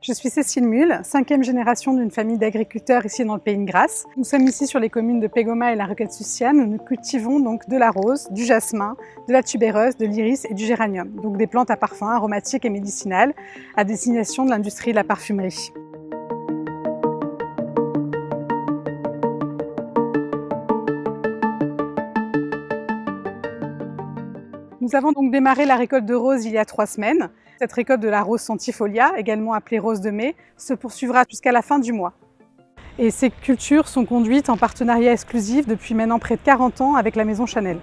Je suis Cécile Mule, 5e génération d'une famille d'agriculteurs ici dans le Pays de Grasse. Nous sommes ici sur les communes de Pégoma et la Roquette-Suciane où nous cultivons donc de la rose, du jasmin, de la tubéreuse, de l'iris et du géranium. Donc des plantes à parfum aromatiques et médicinales à destination de l'industrie de la parfumerie. Nous avons donc démarré la récolte de roses il y a 3 semaines. Cette récolte de la rose centifolia, également appelée rose de mai, se poursuivra jusqu'à la fin du mois. Et ces cultures sont conduites en partenariat exclusif depuis maintenant près de 40 ans avec la maison Chanel.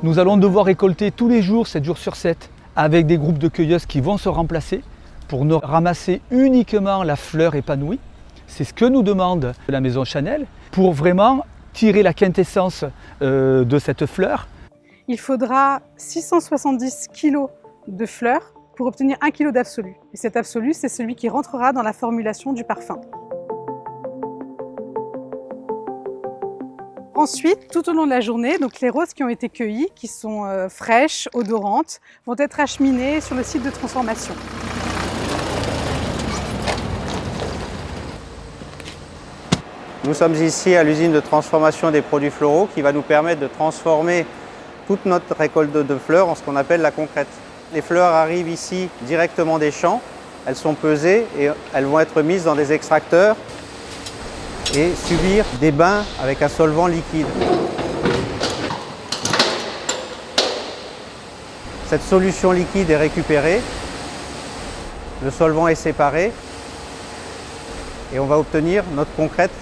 Nous allons devoir récolter tous les jours, 7 jours sur 7, avec des groupes de cueilleuses qui vont se remplacer pour ne ramasser uniquement la fleur épanouie. C'est ce que nous demande la maison Chanel pour vraiment tirer la quintessence de cette fleur. Il faudra 670 kg de fleurs pour obtenir 1 kg d'absolu. Et cet absolu, c'est celui qui rentrera dans la formulation du parfum. Ensuite, tout au long de la journée, donc les roses qui ont été cueillies, qui sont fraîches, odorantes, vont être acheminées sur le site de transformation. Nous sommes ici à l'usine de transformation des produits floraux qui va nous permettre de transformer toute notre récolte de fleurs en ce qu'on appelle la concrète. Les fleurs arrivent ici directement des champs, elles sont pesées et elles vont être mises dans des extracteurs et subir des bains avec un solvant liquide. Cette solution liquide est récupérée, le solvant est séparé et on va obtenir notre concrète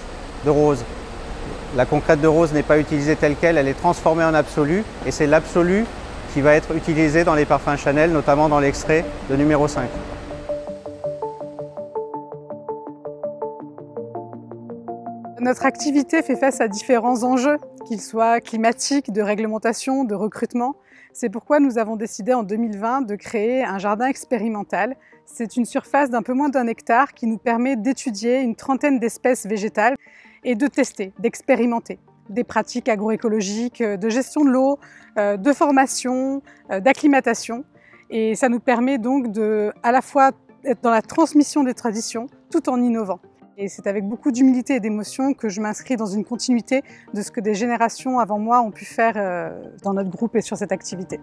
de rose. La concrète de rose n'est pas utilisée telle quelle, elle est transformée en absolu et c'est l'absolu qui va être utilisé dans les parfums Chanel, notamment dans l'extrait de numéro 5. Notre activité fait face à différents enjeux, qu'ils soient climatiques, de réglementation, de recrutement. C'est pourquoi nous avons décidé en 2020 de créer un jardin expérimental. C'est une surface d'un peu moins d'1 hectare qui nous permet d'étudier une trentaine d'espèces végétales et de tester, d'expérimenter des pratiques agroécologiques, de gestion de l'eau, de formation, d'acclimatation. Et ça nous permet donc de, à la fois, être dans la transmission des traditions tout en innovant. Et c'est avec beaucoup d'humilité et d'émotion que je m'inscris dans une continuité de ce que des générations avant moi ont pu faire dans notre groupe et sur cette activité.